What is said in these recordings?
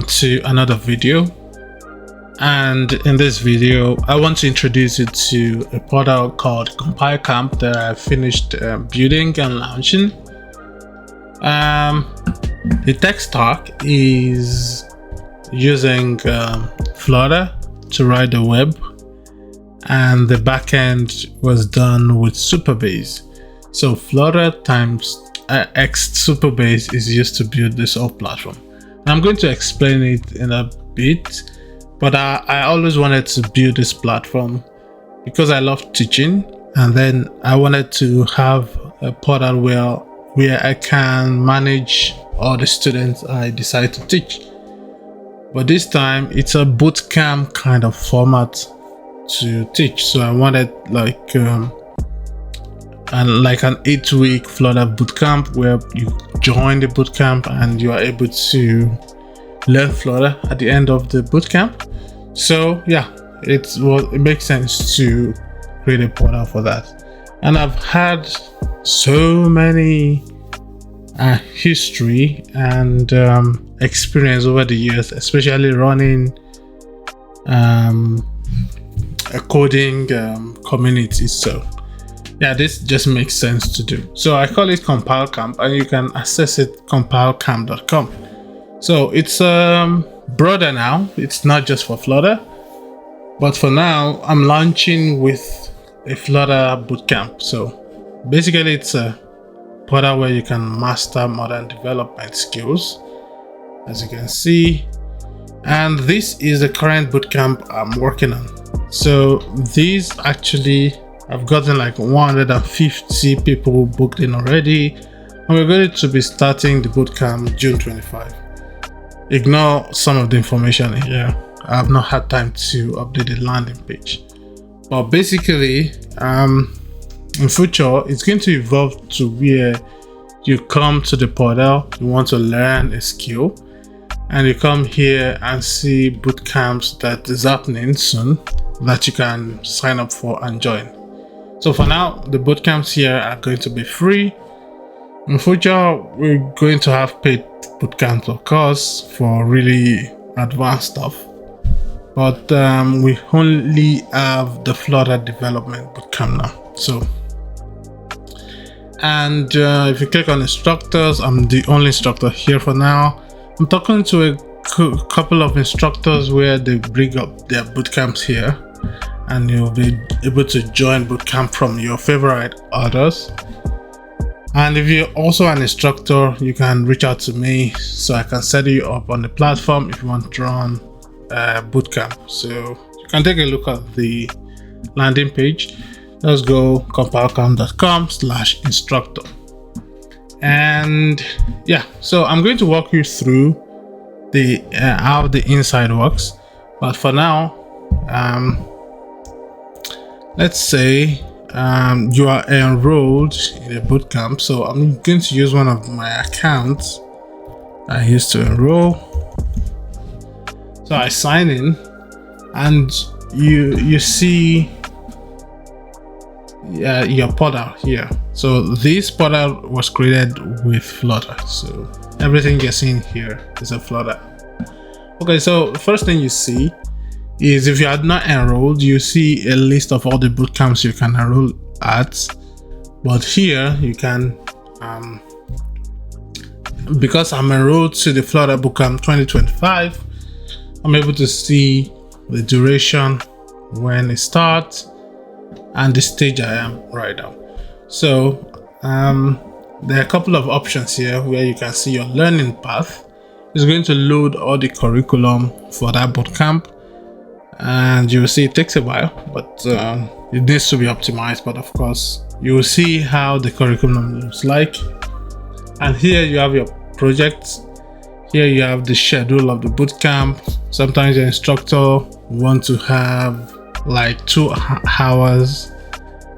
to another video, and in this video I want to introduce you to a portal called CompileCamp that I finished building and launching. The tech stack is using Flutter to write the web, and the backend was done with Supabase. So Flutter times X Supabase is used to build this whole platform. And I'm going to explain it in a bit, but I always wanted to build this platform because I love teaching, and then I wanted to have a portal where I can manage all the students I decide to teach. But this time it's a bootcamp kind of format to teach, so I wanted like an 8-week Flutter bootcamp where you join the bootcamp and you are able to learn Flutter at the end of the bootcamp. So yeah, it makes sense to create a portal for that. And I've had so many history and experience over the years, especially running a coding community. So yeah, this just makes sense to do. So I call it CompileCamp, and you can access it CompileCamp.com. So it's broader now. It's not just for Flutter, but for now I'm launching with a Flutter bootcamp. So basically it's a portal where you can master modern development skills, as you can see. And this is the current bootcamp I'm working on. So these actually, I've gotten like 150 people booked in already, and we're going to be starting the bootcamp June 25. Ignore some of the information here. I have not had time to update the landing page. But basically, in future, it's going to evolve to where you come to the portal, you want to learn a skill, and you come here and see bootcamps that is happening soon that you can sign up for and join. So for now, the bootcamps here are going to be free. In future, we're going to have paid bootcamps, of course, for really advanced stuff. But we only have the Flutter development bootcamp now. So, and if you click on instructors, I'm the only instructor here for now. I'm talking to a couple of instructors where they bring up their bootcamps here, and you'll be able to join bootcamp from your favorite authors. And if you're also an instructor, you can reach out to me so I can set you up on the platform if you want to run bootcamp. So you can take a look at the landing page. Let's go compilecamp.com/instructor. And yeah, so I'm going to walk you through the how the inside works. But for now, let's say you are enrolled in a bootcamp. So I'm going to use one of my accounts I used to enroll. So I sign in, and you see your portal here. So this portal was created with Flutter. So everything you're seeing here is a Flutter. Okay, so the first thing you see is if you are not enrolled, you see a list of all the bootcamps you can enroll at. But here you can, because I'm enrolled to the Flutter Bootcamp 2025, I'm able to see the duration, when it starts, and the stage I am right now. So there are a couple of options here where you can see your learning path. It's going to load all the curriculum for that bootcamp, and you will see it takes a while, but it needs to be optimized. But of course, you will see how the curriculum looks like. And here you have your projects. Here you have the schedule of the bootcamp. Sometimes the instructor want to have like 2 hours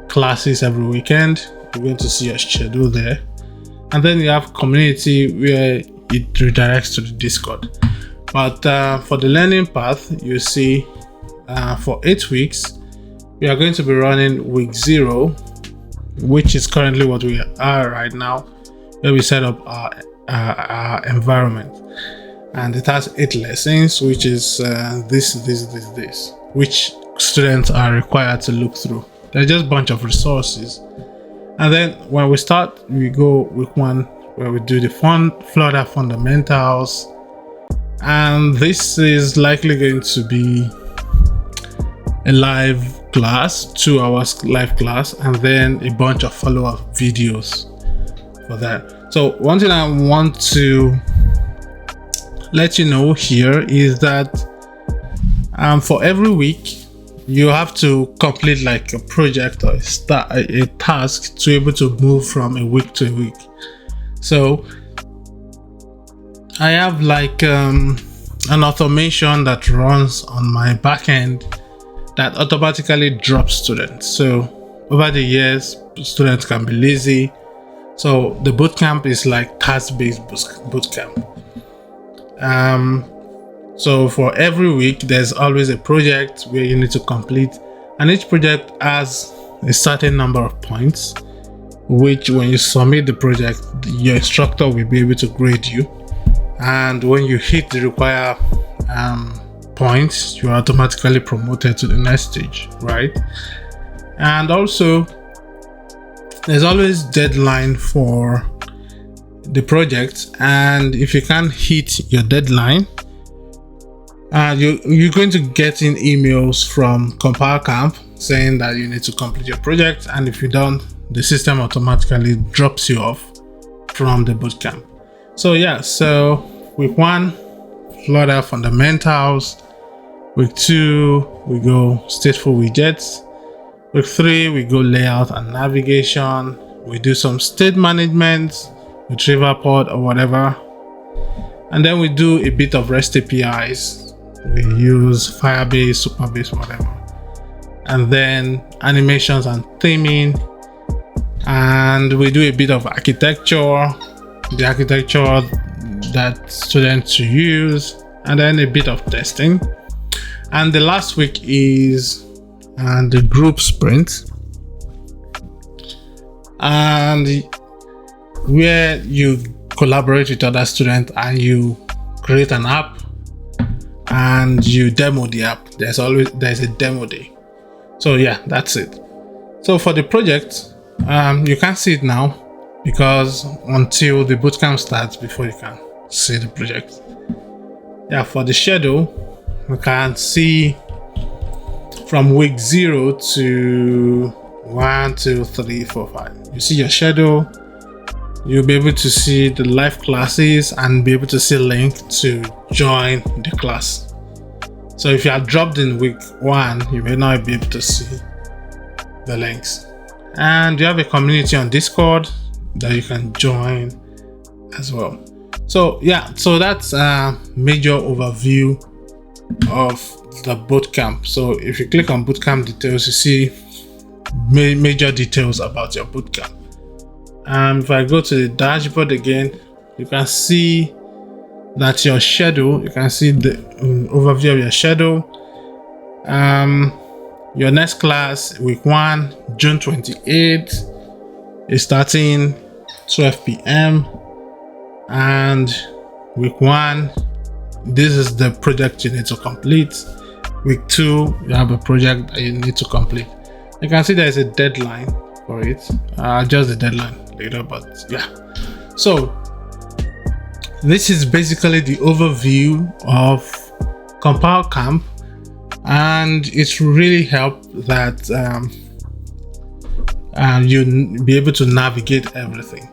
classes every weekend. You're going to see your schedule there. And then you have community where it redirects to the Discord. But for the learning path, you see for 8 weeks, we are going to be running week 0, which is currently what we are right now, where we set up our environment. and it has 8 lessons, which is this, which students are required to look through. There's just a bunch of resources. And then when we start, we go week 1 where we do the Flutter fundamentals, and this is likely going to be a live class, 2 hours live class, and then a bunch of follow-up videos for that. So one thing I want to let you know here is that for every week you have to complete like a project or a task to be able to move from a week to a week. So I have like an automation that runs on my backend that automatically drops students. So over the years, students can be lazy. So the bootcamp is like task-based bootcamp. So for every week, there's always a project where you need to complete, and each project has a certain number of points, which when you submit the project, your instructor will be able to grade you. And when you hit the required points, you're automatically promoted to the next stage, right? And also, there's always deadline for the project, and if you can't hit your deadline, you're going to get in emails from CompileCamp saying that you need to complete your project, and if you don't, the system automatically drops you off from the bootcamp. So yeah, so week 1, Flutter fundamentals. Week 2, we go stateful widgets. Week 3, we go layout and navigation. We do some state management, retrieval pod or whatever, and then we do a bit of REST APIs. We use Firebase, Supabase, whatever, and then animations and theming, and we do a bit of architecture, the architecture that students should use, and then a bit of testing. And the last week is the group sprint, and where you collaborate with other students and you create an app and you demo the app. There's a demo day. So yeah, that's it. So for the project, you can't see it now because until the bootcamp starts before you can see the project. Yeah, for the schedule, we can see from week 0 to 1, 2, 3, 4, 5. You see your schedule. You'll be able to see the live classes and be able to see a link to join the class. So if you are dropped in week 1, you may not be able to see the links. And you have a community on Discord that you can join as well. So yeah, so that's a major overview of the bootcamp. So if you click on bootcamp details, you see major details about your bootcamp. If I go to the dashboard again, you can see that your schedule, you can see the overview of your schedule. Your next class, week 1, June 28th, is starting 12 p.m. And week 1, this is the project you need to complete. Week 2, you have a project that you need to complete. You can see there is a deadline for it. Just the deadline later, but yeah. So this is basically the overview of CompileCamp, and it's really helped that you be able to navigate everything.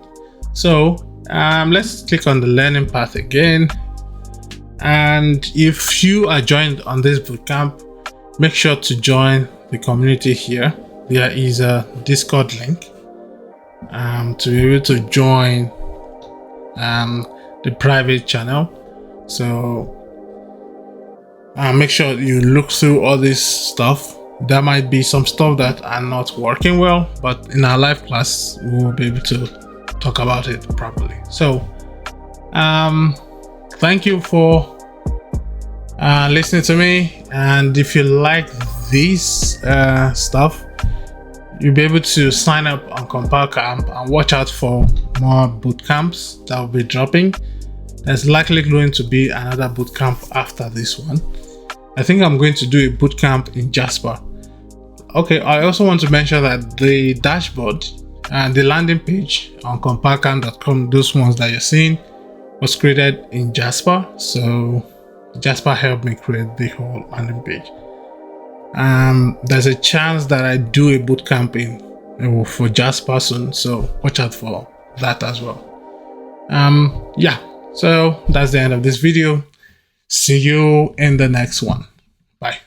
So let's click on the learning path again, and if you are joined on this bootcamp, make sure to join the community here. There is a Discord link to be able to join the private channel. So make sure you look through all this stuff. There might be some stuff that are not working well, but in our live class we'll be able to talk about it properly. So thank you for listening to me, and if you like this stuff, you'll be able to sign up on CompileCamp and watch out for more bootcamps that will be dropping. There's likely going to be another bootcamp after this one. I think I'm going to do a bootcamp in Jasper. Okay, I also want to mention that the dashboard and the landing page on CompileCamp.com, those ones that you're seeing, was created in Jasper. So Jasper helped me create the whole landing page. There's a chance that I do a bootcamp for Jasper soon, so watch out for that as well. Yeah, so that's the end of this video. See you in the next one. Bye.